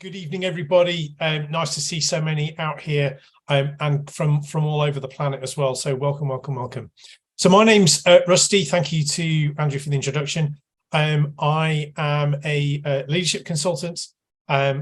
Good evening, everybody. Nice to see so many out here and from all over the planet as well. So welcome, welcome, welcome. So my name's Rusty. Thank you to Andrew for the introduction. I am a leadership consultant I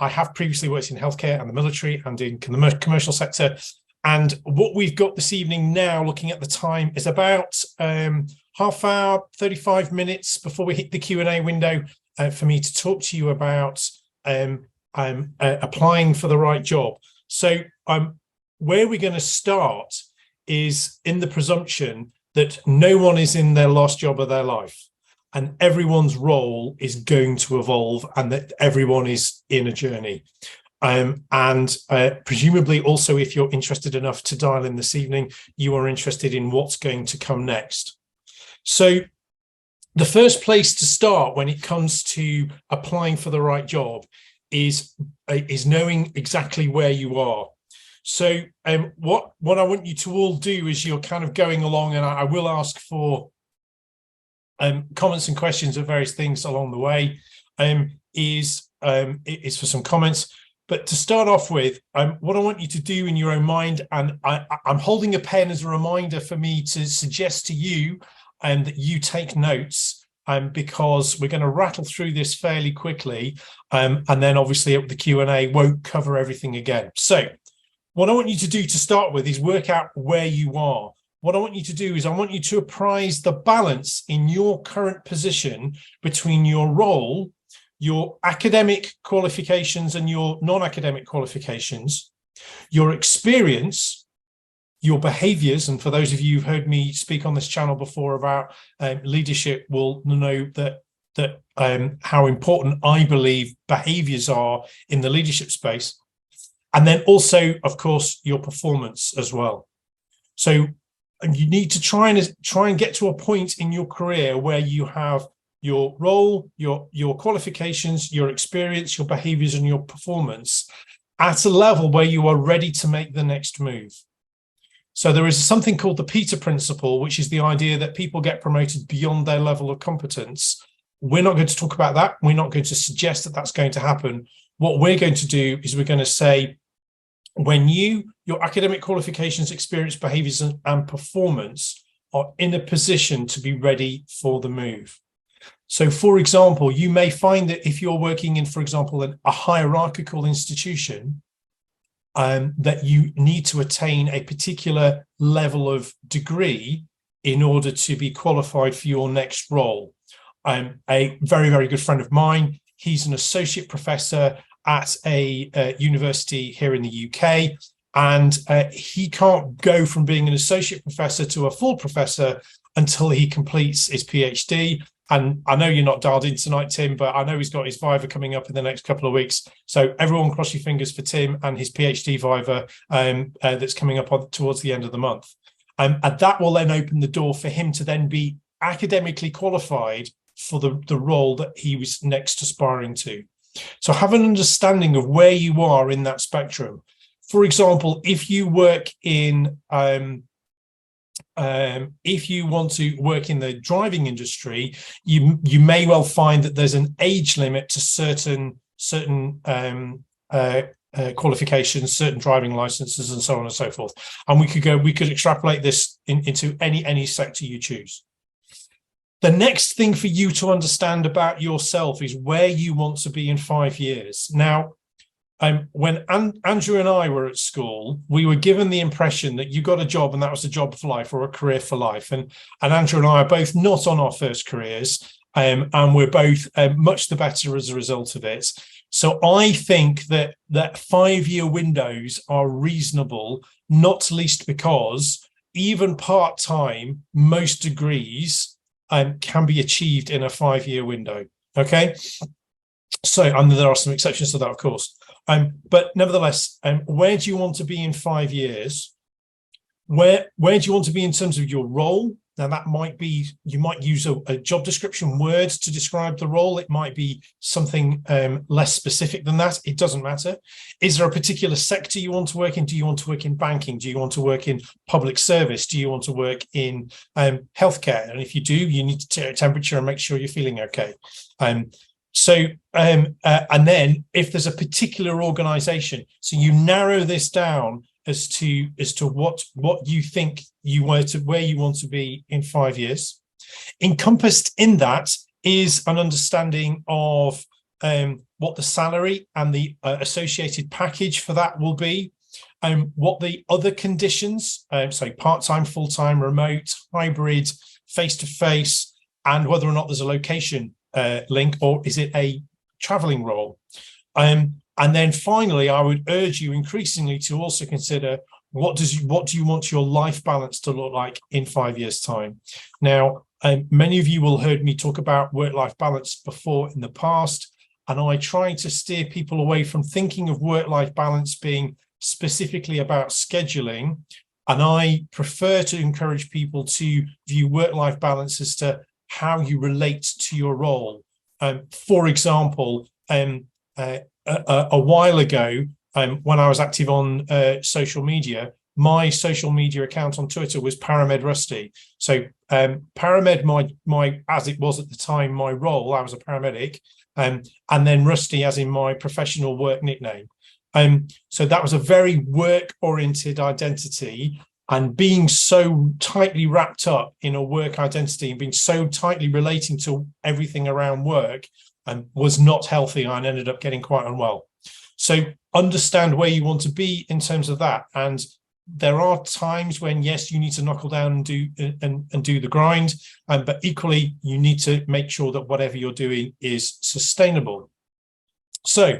have previously worked in healthcare and the military and in the commercial sector. And what we've got this evening now, looking at the time, is about half hour, 35 minutes before we hit the Q&A window for me to talk to you about applying for the right job. So where we're going to start is in the presumption that no one is in their last job of their life and everyone's role is going to evolve and that everyone is in a journey. Presumably also, if you're interested enough to dial in this evening, you are interested in what's going to come next. So the first place to start when it comes to applying for the right job is knowing exactly where you are. So what I want you to all do as you're kind of going along, and I will ask for comments and questions of various things along the way, is for some comments. But to start off with, what I want you to do in your own mind, and I'm holding a pen as a reminder for me to suggest to you that you take notes, because we're going to rattle through this fairly quickly, and then obviously the Q&A won't cover everything again. So what I want you to do to start with is work out where you are. What I want you to do is I want you to apprise the balance in your current position between your role, your academic qualifications and your non-academic qualifications, your experience, your behaviors. And for those of you who've heard me speak on this channel before about leadership will know that how important I believe behaviors are in the leadership space. And then also, of course, your performance as well. So you need to try and get to a point in your career where you have your role, your qualifications, your experience, your behaviors, and your performance at a level where you are ready to make the next move. So there is something called the Peter Principle, which is the idea that people get promoted beyond their level of competence. We're not going to talk about that. We're not going to suggest that that's going to happen. What we're going to do is we're going to say, when your academic qualifications, experience, behaviors, and performance are in a position to be ready for the move. So, for example, you may find that if you're working in, for example, a hierarchical institution, that you need to attain a particular level of degree in order to be qualified for your next role. A very, very good friend of mine, he's an associate professor at a university here in the UK, and he can't go from being an associate professor to a full professor until he completes his PhD. And I know you're not dialed in tonight, Tim, but I know he's got his Viva coming up in the next couple of weeks. So everyone cross your fingers for Tim and his PhD Viva that's coming up towards the end of the month. And that will then open the door for him to then be academically qualified for the role that he was next aspiring to. So have an understanding of where you are in that spectrum. For example, if you work in if you want to work in the driving industry, you may well find that there's an age limit to certain qualifications, certain driving licenses, and so on and so forth. And we could extrapolate this into any sector you choose. The next thing for you to understand about yourself is where you want to be in 5 years. Now, when Andrew and I were at school, we were given the impression that you got a job and that was a job for life or a career for life. And Andrew and I are both not on our first careers, and we're both much the better as a result of it. So I think that 5-year windows are reasonable, not least because even part-time, most degrees can be achieved in a 5-year window. Okay. So, and there are some exceptions to that, of course. But nevertheless, where do you want to be in 5 years? Where do you want to be in terms of your role? Now, that might be, you might use a job description word to describe the role. It might be something less specific than that. It doesn't matter. Is there a particular sector you want to work in? Do you want to work in banking? Do you want to work in public service? Do you want to work in healthcare? And if you do, you need to take a temperature and make sure you're feeling okay. So, and then if there's a particular organization, so you narrow this down as to what you think where you want to be in 5 years. Encompassed in that is an understanding of what the salary and the associated package for that will be, what the other conditions, so part-time, full-time, remote, hybrid, face-to-face, and whether or not there's a location link, or is it a traveling role. And then finally, I would urge you increasingly to also consider what do you want your life balance to look like in 5 years' time. Now, many of you will have heard me talk about work-life balance before in the past, and I try to steer people away from thinking of work-life balance being specifically about scheduling, and I prefer to encourage people to view work-life balance as to how you relate to your role. For example, a while ago, when I was active on social media, my social media account on Twitter was Paramed Rusty. So Paramed, my as it was at the time, my role, I was a paramedic, and then Rusty as in my professional work nickname. So that was a very work-oriented identity, and being so tightly wrapped up in a work identity and being so tightly relating to everything around work was not healthy, and ended up getting quite unwell. So understand where you want to be in terms of that. And there are times when, yes, you need to knuckle down and do the grind, but equally you need to make sure that whatever you're doing is sustainable. So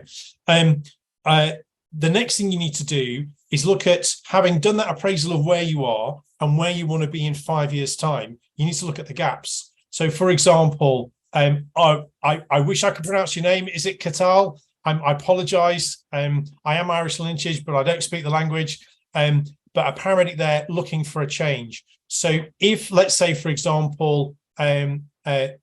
the next thing you need to do is look at, having done that appraisal of where you are and where you want to be in 5 years' time, you need to look at the gaps. So, for example, I wish I could pronounce your name. Is it Katal? I apologize. I am Irish lineage, but I don't speak the language. But a paramedic there looking for a change. So if, let's say, for example, that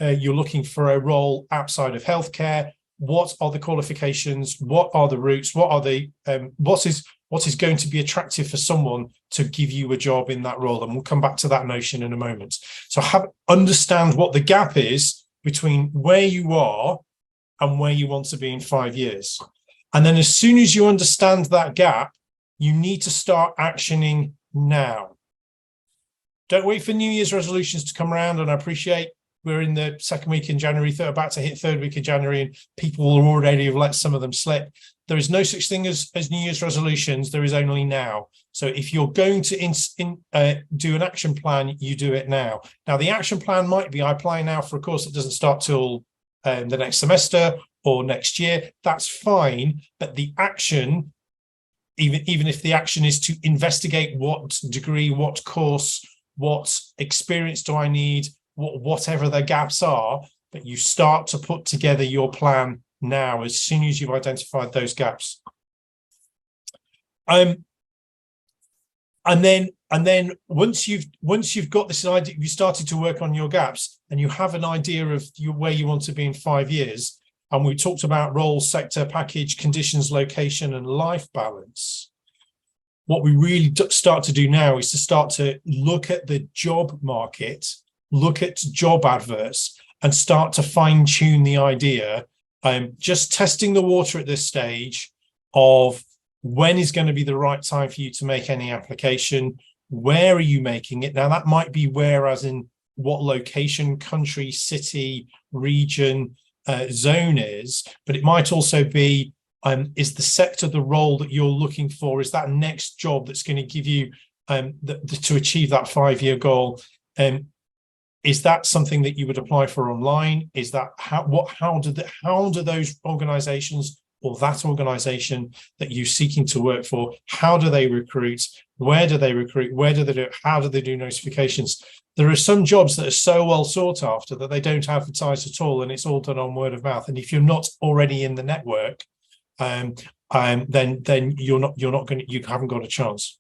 you're looking for a role outside of healthcare, what are the qualifications? What are the routes? What are the what is going to be attractive for someone to give you a job in that role? And we'll come back to that notion in a moment. So understand what the gap is between where you are and where you want to be in 5 years. And then as soon as you understand that gap, you need to start actioning now. Don't wait for New Year's resolutions to come around. And I appreciate we're in the second week in January, about to hit third week of January, and people will already have let some of them slip. There is no such thing as New Year's resolutions. There is only now. So if you're going to do an action plan, you do it now. Now, the action plan might be, I apply now for a course that doesn't start till the next semester or next year. That's fine. But the action, even if the action is to investigate what degree, what course, what experience do I need, whatever the gaps are, but you start to put together your plan now as soon as you've identified those gaps. And then once you've got this idea, you started to work on your gaps and you have an idea of where you want to be in 5 years. And we talked about role, sector, package, conditions, location, and life balance. What we really start to do now is to start to look at the job market, look at job adverts, and start to fine-tune the idea. Just testing the water at this stage of when is going to be the right time for you to make any application, where are you making it? Now, that might be where, as in what location, country, city, region, zone is, but it might also be, is the sector, the role that you're looking for, is that next job that's going to give you to achieve that 5-year goal? Is that something that you would apply for online? Is that how do those organizations, or that organization that you're seeking to work for, how do they recruit? Where do they recruit? Where do they do it? How do they do notifications? There are some jobs that are so well sought after that they don't advertise at all, and it's all done on word of mouth. And if you're not already in the network, then you haven't got a chance.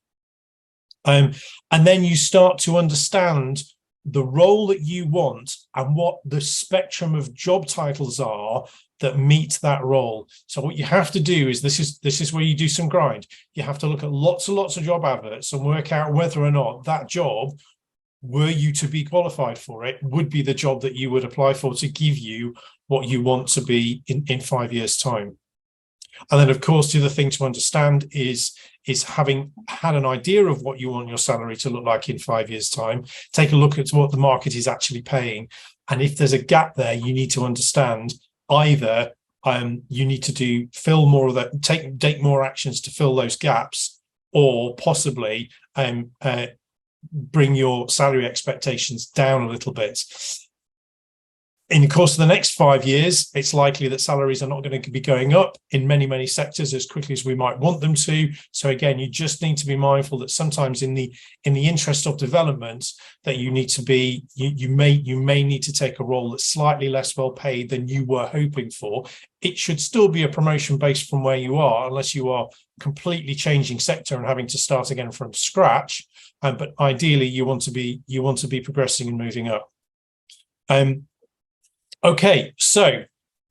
And then you start to understand the role that you want and what the spectrum of job titles are that meet that role. So what you have to do is, this is where you do some grind. You have to look at lots and lots of job adverts and work out whether or not that job were you to be qualified for it, would be the job that you would apply for to give you what you want to be in 5 years' time. And then, of course, the other thing to understand is having had an idea of what you want your salary to look like in 5 years' time, take a look at what the market is actually paying. And if there's a gap there, you need to understand either you need to fill more of that, take more actions to fill those gaps, or possibly bring your salary expectations down a little bit. In the course of the next 5 years, it's likely that salaries are not going to be going up in many, many sectors as quickly as we might want them to. So again, you just need to be mindful that sometimes in the interest of development, that you need to be, you may need to take a role that's slightly less well paid than you were hoping for. It should still be a promotion based from where you are, unless you are completely changing sector and having to start again from scratch. But ideally, you want to be progressing and moving up. Okay, so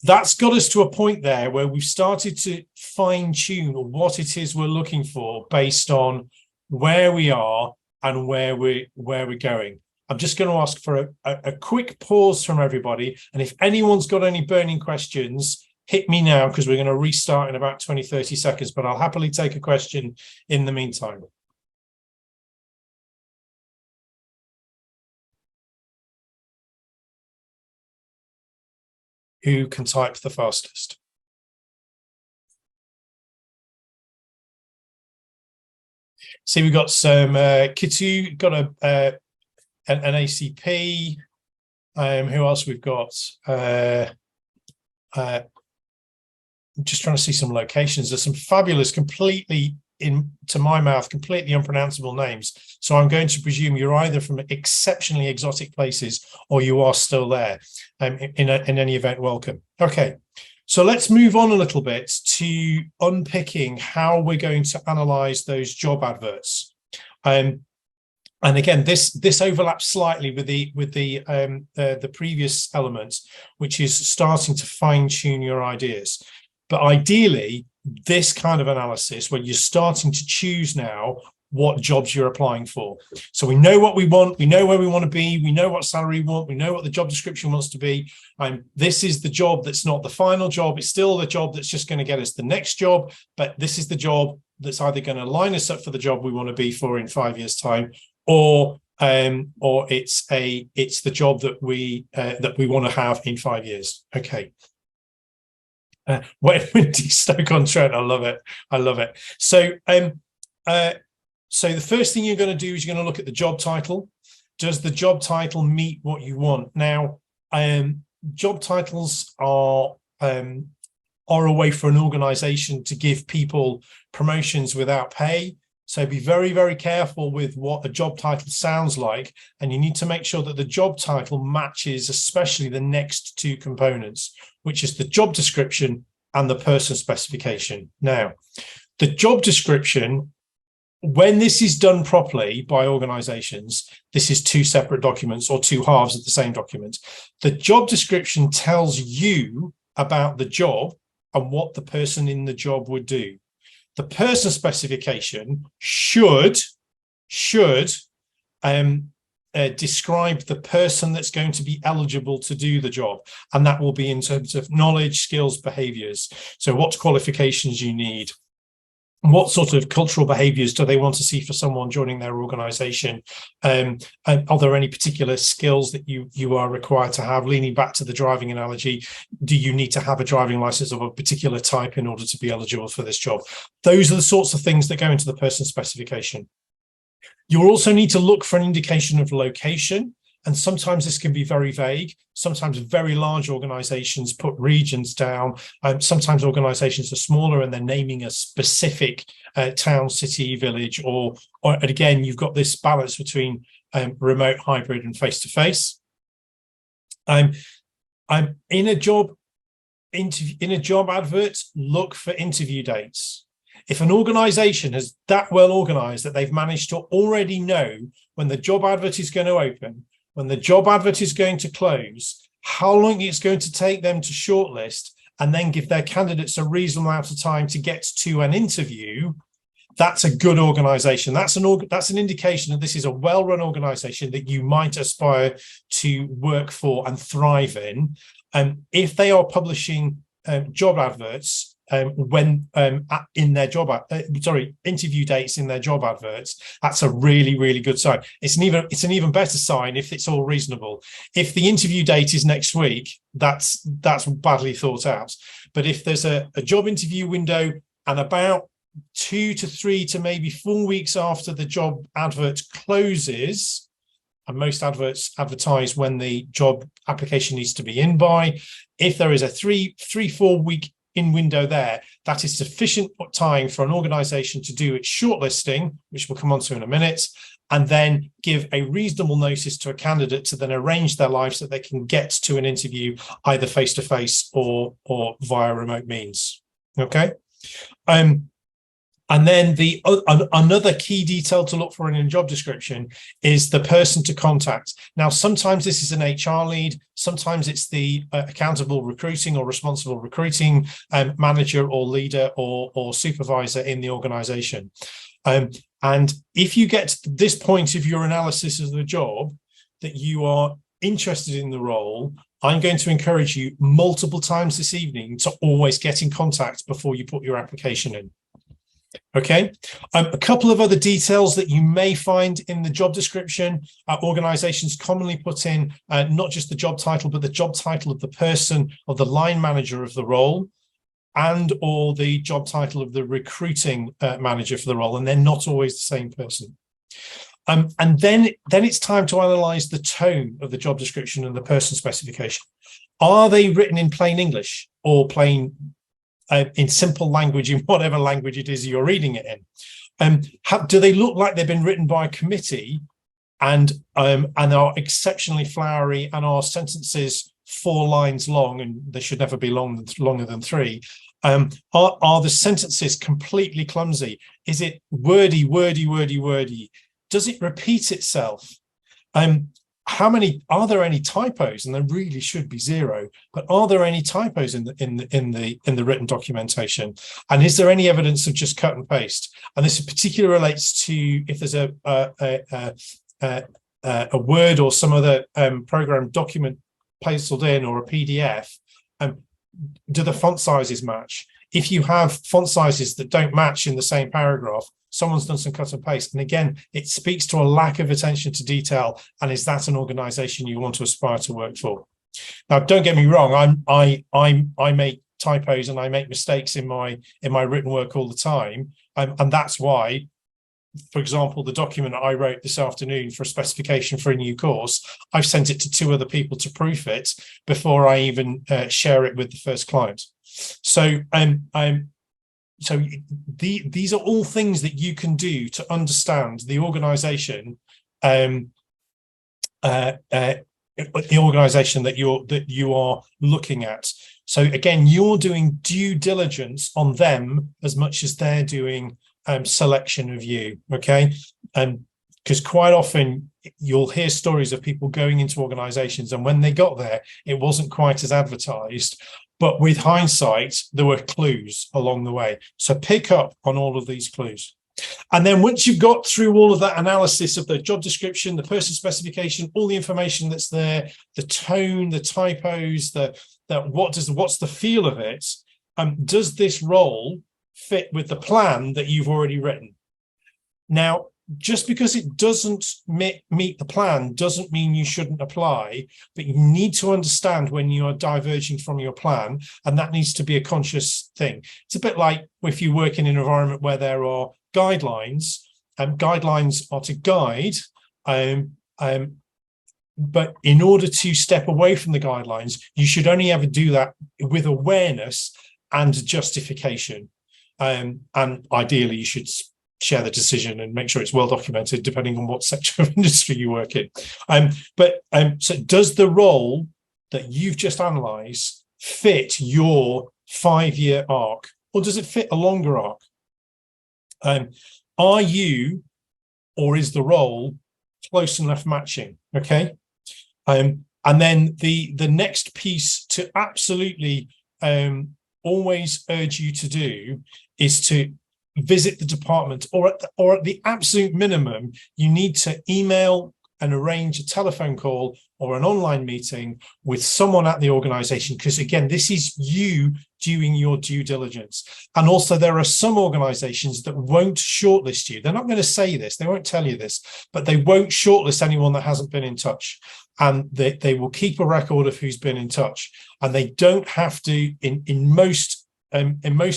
that's got us to a point there where we've started to fine-tune what it is we're looking for based on where we are and where we're going. I'm just going to ask for a quick pause from everybody, and if anyone's got any burning questions, hit me now, because we're going to restart in about 20-30 seconds, but I'll happily take a question in the meantime. Who can type the fastest? See, we've got some Kitu, got an ACP. Who else we've got? I'm just trying to see some locations. There's some fabulous, completely, to my mouth, completely unpronounceable names. So I'm going to presume you're either from exceptionally exotic places or you are still there. In any event, welcome. Okay, so let's move on a little bit to unpicking how we're going to analyze those job adverts. And again, this overlaps slightly with the previous elements, which is starting to fine-tune your ideas. But ideally, this kind of analysis, where you're starting to choose now what jobs you're applying for. So we know what we want, we know where we want to be, we know what salary we want, we know what the job description wants to be. This is the job that's not the final job, it's still the job that's just going to get us the next job, but this is the job that's either going to line us up for the job we want to be for in 5 years' time, or it's the job that we want to have in 5 years. Okay. Windy Stoke-on-Trent, I love it. I love it. So so the first thing you're going to do is you're going to look at the job title. Does the job title meet what you want? Now, job titles are a way for an organization to give people promotions without pay. So be very, very careful with what a job title sounds like, and you need to make sure that the job title matches especially the next two components, which is the job description and the person specification. Now, the job description, when this is done properly by organizations, this is two separate documents or two halves of the same document. The job description tells you about the job and what the person in the job would do. The person specification should describe the person that's going to be eligible to do the job, and that will be in terms of knowledge, skills, behaviors. So what qualifications you need, what sort of cultural behaviors do they want to see for someone joining their organization, and are there any particular skills that you are required to have? Leaning back to the driving analogy, do you need to have a driving license of a particular type in order to be eligible for this job? Those are the sorts of things that go into the person specification. You'll also need to look for an indication of location, and sometimes this can be very vague. Sometimes very large organizations put regions down. Sometimes organizations are smaller and they're naming a specific town, city, village, or again, you've got this balance between remote, hybrid, and face-to-face. In a job advert, look for interview dates. If an organization has that well organized that they've managed to already know when the job advert is going to open, when the job advert is going to close, how long it's going to take them to shortlist, and then give their candidates a reasonable amount of time to get to an interview, that's a good organization. That's an indication that this is a well-run organization that you might aspire to work for and thrive in. If they are publishing job adverts in their interview dates in their job adverts, that's a really good sign. It's an even better sign if it's all reasonable. If the interview date is next week, that's badly thought out. But if there's a job interview window and about 2 to 3 to maybe 4 weeks after the job advert closes, and most adverts advertise when the job application needs to be in by, if there is a 3-4 week in window there, that is sufficient time for an organization to do its shortlisting, which we'll come on to in a minute, and then give a reasonable notice to a candidate to then arrange their life so that they can get to an interview either face-to-face or via remote means. Okay. And then another key detail to look for in a job description is the person to contact. Now, sometimes this is an HR lead, sometimes it's the accountable recruiting or responsible recruiting manager or leader or supervisor in the organization. And if you get to this point of your analysis of the job, that you are interested in the role, I'm going to encourage you multiple times this evening to always get in contact before you put your application in. Okay, a couple of other details that you may find in the job description. Organizations commonly put in not just the job title, but the job title of the person, of the line manager of the role, and or the job title of the recruiting manager for the role, and they're not always the same person. And then it's time to analyze the tone of the job description and the person specification. Are they written in plain English or plain in simple language, in whatever language it is you're reading it in? Do they look like they've been written by a committee and are exceptionally flowery, and are sentences 4 lines long, and they should never be longer than 3? Are the sentences completely clumsy? Is it wordy? Does it repeat itself? Are there any typos? And there really should be 0, but are there any typos in the written documentation? And is there any evidence of just cut and paste? And this particularly relates to if there's a Word or some other program document pasted in, or a PDF. Do the font sizes match? If you have font sizes that don't match in the same paragraph, someone's done some cut and paste. And again, it speaks to a lack of attention to detail. And is that an organization you want to aspire to work for? Now, don't get me wrong, I make typos and I make mistakes in my written work all the time. And that's why, for example, the document I wrote this afternoon for a specification for a new course, I've sent it to 2 other people to proof it before I even share it with the first client. So these are all things that you can do to understand the organization, that you are looking at. So again, you're doing due diligence on them as much as they're doing selection of you. Okay, because quite often you'll hear stories of people going into organizations, and when they got there, it wasn't quite as advertised. But with hindsight, there were clues along the way. So pick up on all of these clues. And then once you've got through all of that analysis of the job description, the person specification, all the information that's there, the tone, the typos, what's the feel of it? Does this role fit with the plan that you've already written? Now, just because it doesn't meet the plan doesn't mean you shouldn't apply, but you need to understand when you are diverging from your plan, and that needs to be a conscious thing. It's a bit like if you work in an environment where there are guidelines, and guidelines are to guide, but in order to step away from the guidelines, you should only ever do that with awareness and justification. And ideally, you should share the decision and make sure it's well documented, depending on what sector of industry you work in. So does the role that you've just analysed fit your 5-year arc, or does it fit a longer arc? Are you, or is the role close enough matching? Okay. And then the next piece to absolutely always urge you to do is to visit the department, or at the absolute minimum, you need to email and arrange a telephone call or an online meeting with someone at the organization, because again, this is you doing your due diligence. And also there are some organizations that won't shortlist you. They're not going to say this, they won't tell you this, but they won't shortlist anyone that hasn't been in touch. And they will keep a record of who's been in touch. And they don't have to, in most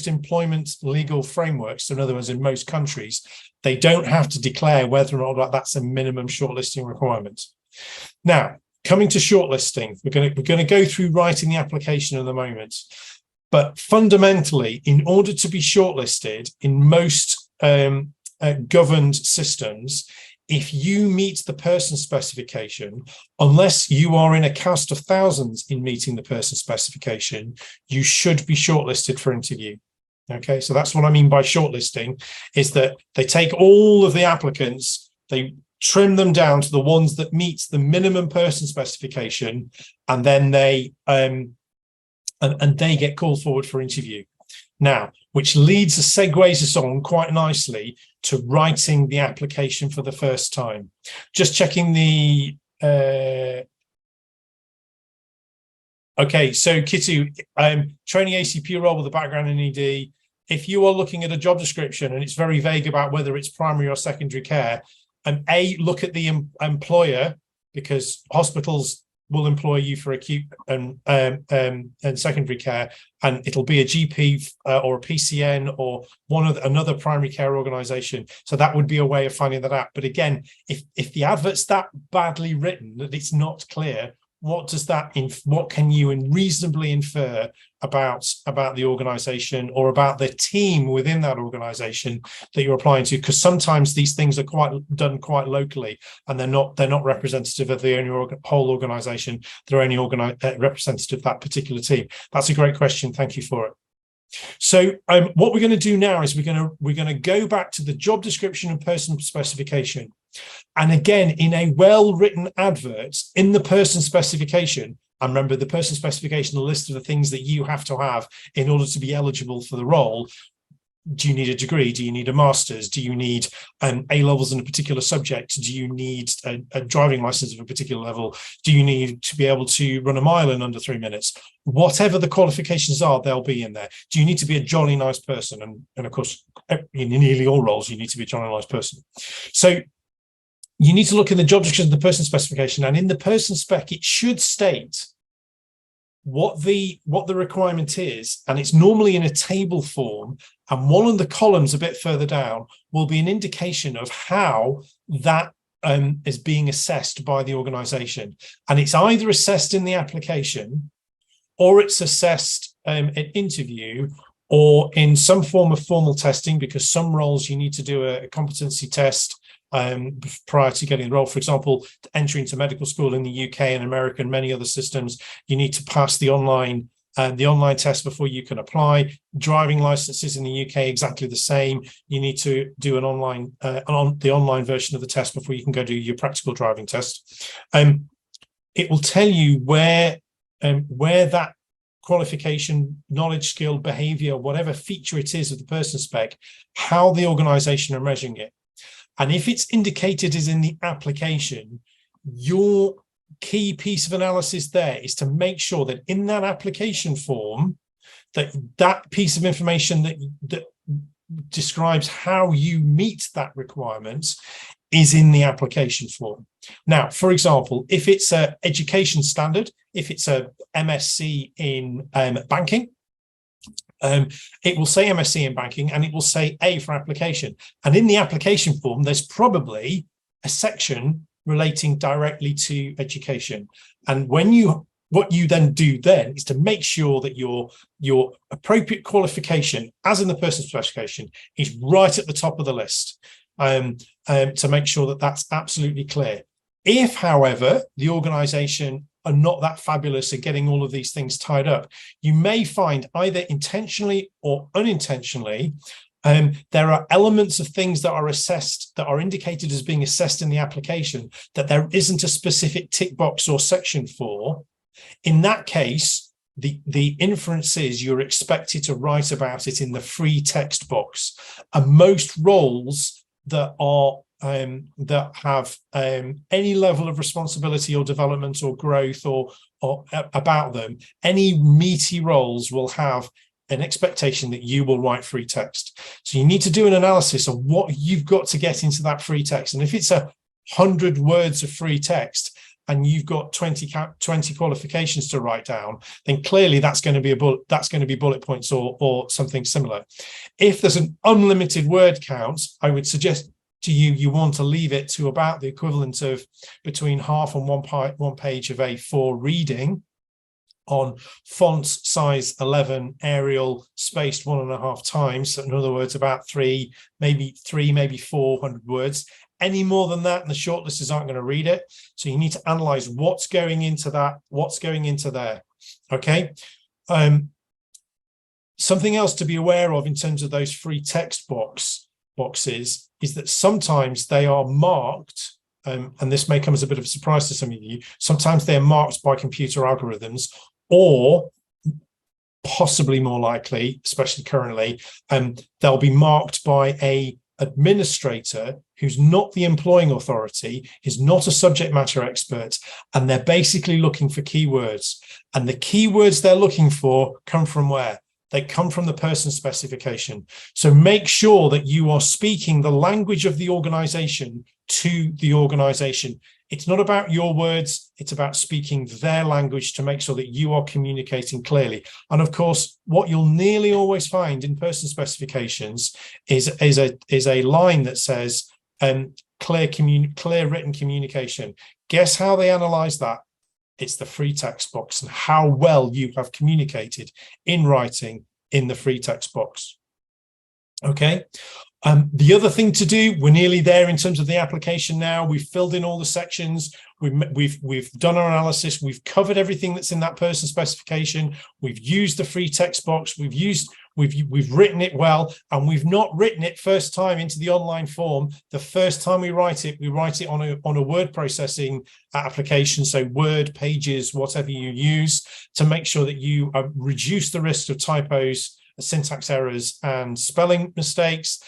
employment legal frameworks, so in other words, in most countries, they don't have to declare whether or not that's a minimum shortlisting requirement. Now, coming to shortlisting, we're going to go through writing the application in a moment. But fundamentally, in order to be shortlisted in most governed systems, if you meet the person specification, unless you are in a cast of thousands in meeting the person specification, you should be shortlisted for interview. Okay, so that's what I mean by shortlisting, is that they take all of the applicants, they trim them down to the ones that meet the minimum person specification, and then they get called forward for interview. Now, which segues us on quite nicely to writing the application for the first time. Just checking the okay, so Kitu, training ACP role with a background in ED. If you are looking at a job description and it's very vague about whether it's primary or secondary care, look at the employer, because hospitals will employ you for acute and secondary care, and it'll be a GP or a PCN or another primary care organization. So that would be a way of finding that out. But again, if the advert's that badly written that it's not clear, what can you reasonably infer about the organization or about the team within that organization that you're applying to? Because sometimes these things are done quite locally, and they're not representative of the whole organization. They're only representative of that particular team. That's a great question. Thank you for it. So what we're going to do now is we're going to go back to the job description and person specification. And again, in a well-written advert, in the person specification, and remember the person specification, the list of the things that you have to have in order to be eligible for the role. Do you need a degree? Do you need a master's? Do you need A-levels in a particular subject? Do you need a driving license of a particular level? Do you need to be able to run a mile in under 3 minutes? Whatever the qualifications are, they'll be in there. Do you need to be a jolly nice person? And of course, in nearly all roles, you need to be a jolly nice person. So you need to look in the job description of the person specification, and in the person spec, it should state what the requirement is, and it's normally in a table form, and one of the columns a bit further down will be an indication of how that is being assessed by the organization. And it's either assessed in the application, or it's assessed at interview, or in some form of formal testing, because some roles you need to do a competency test prior to getting the role. For example, entry into medical school in the UK and America and many other systems, you need to pass the online test before you can apply. Driving licenses in the UK, exactly the same. You need to do the online version of the test before you can go do your practical driving test. It will tell you where that qualification, knowledge, skill, behavior, whatever feature it is of the person spec, how the organization are measuring it. And if it's indicated as in the application, your key piece of analysis there is to make sure that in that application form, that piece of information that describes how you meet that requirement is in the application form. Now, for example, if it's an education standard, if it's a MSc in banking, it will say MSc in banking, and it will say A for application. And in the application form, there's probably a section relating directly to education. And what you then do then is to make sure that your appropriate qualification, as in the person specification, is right at the top of the list, to make sure that that's absolutely clear. If, however, the organization are not that fabulous at getting all of these things tied up, you may find either intentionally or unintentionally, there are elements of things that are assessed, that are indicated as being assessed in the application, that there isn't a specific tick box or section for. In that case, the inference is you're expected to write about it in the free text box. And most roles that are that have any level of responsibility or development or growth or about them, any meaty roles will have an expectation that you will write free text. So you need to do an analysis of what you've got to get into that free text. And if it's 100 words of free text and you've got 20 qualifications to write down, then clearly that's going to be bullet points or something similar. If there's an unlimited word count, I would suggest to you want to leave it to about the equivalent of between half and one page of A4 reading on fonts size 11, Arial, spaced 1.5 times. So in other words, about maybe 400 words. Any more than that, and the shortlisters aren't going to read it. So you need to analyze what's going into that, what's going into there. Okay. Something else to be aware of in terms of those free text boxes is that sometimes they are marked, and this may come as a bit of a surprise to some of you, sometimes they're marked by computer algorithms, or possibly more likely, especially currently, they'll be marked by a administrator who's not the employing authority, is not a subject matter expert, and they're basically looking for keywords. And the keywords they're looking for come from where? They come from the person specification. So make sure that you are speaking the language of the organization to the organization. It's not about your words, it's about speaking their language to make sure that you are communicating clearly. And of course, what you'll nearly always find in person specifications is a line that says clear written communication. Guess how they analyze that? It's the free text box and how well you have communicated in writing in the free text box. Okay. The other thing to do, we're nearly there in terms of the application now. We've filled in all the sections. We've done our analysis. We've covered everything that's in that person specification. We've used the free text box. We've written it well, and we've not written it first time into the online form. The first time we write it on a word processing application, so Word, Pages, whatever you use, to make sure that you reduce the risk of typos, syntax errors, and spelling mistakes.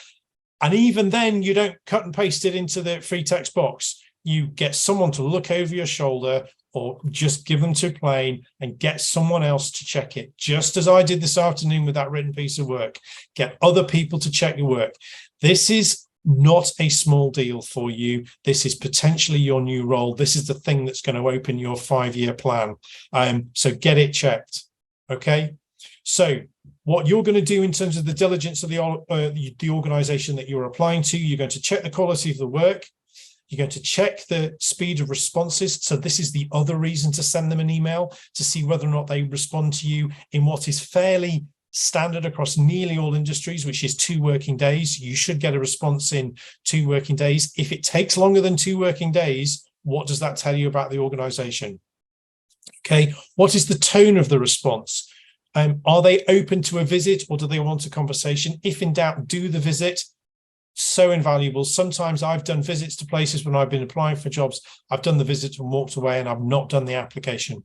And even then, you don't cut and paste it into the free text box. You get someone to look over your shoulder, or just give them to plain and get someone else to check it, just as I did this afternoon with that written piece of work. Get other people to check your work. This is not a small deal for you. This is potentially your new role. This is the thing that's going to open your 5-year plan. So get it checked. Okay. So what you're going to do in terms of the diligence of the organization that you're applying to, you're going to check the quality of the work. You're going to check the speed of responses. So this is the other reason to send them an email, to see whether or not they respond to you in what is fairly standard across nearly all industries, which is 2 working days. You should get a response in 2 working days. If it takes longer than 2 working days, what does that tell you about the organization? Okay, what is the tone of the response? Are they open to a visit, or do they want a conversation? If in doubt, do the visit. So invaluable. Sometimes I've done visits to places when I've been applying for jobs. I've done the visit and walked away, and I've not done the application.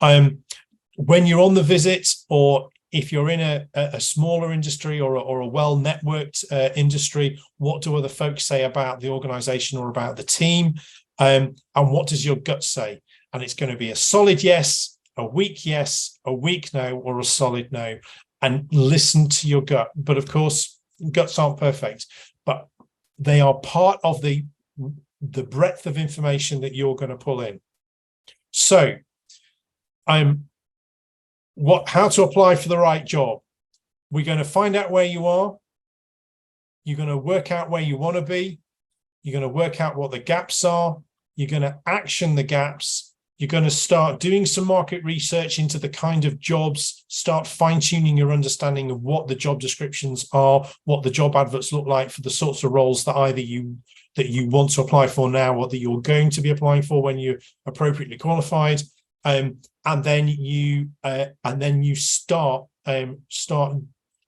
When you're on the visit, or if you're in a smaller industry or a well-networked industry, what do other folks say about the organization or about the team? And what does your gut say? And it's going to be a solid yes, a weak yes, a weak no, or a solid no. And listen to your gut. But of course, guts aren't perfect, but they are part of the breadth of information that you're going to pull in. So how to apply for the right job. We're going to find out where you are. You're going to work out where you want to be. You're going to work out what the gaps are. You're going to action the gaps. You're going to start doing some market research into the kind of jobs, start fine-tuning your understanding of what the job descriptions are, what the job adverts look like for the sorts of roles that either you want to apply for now, or that you're going to be applying for when you're appropriately qualified. And then you start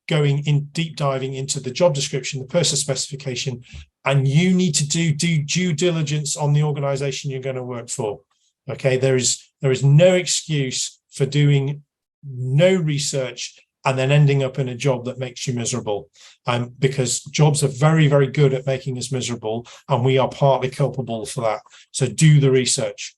going in deep diving into the job description, the person specification, and you need to do due diligence on the organization you're going to work for. Okay, there is no excuse for doing no research, and then ending up in a job that makes you miserable. Because jobs are very, very good at making us miserable, and we are partly culpable for that. So do the research.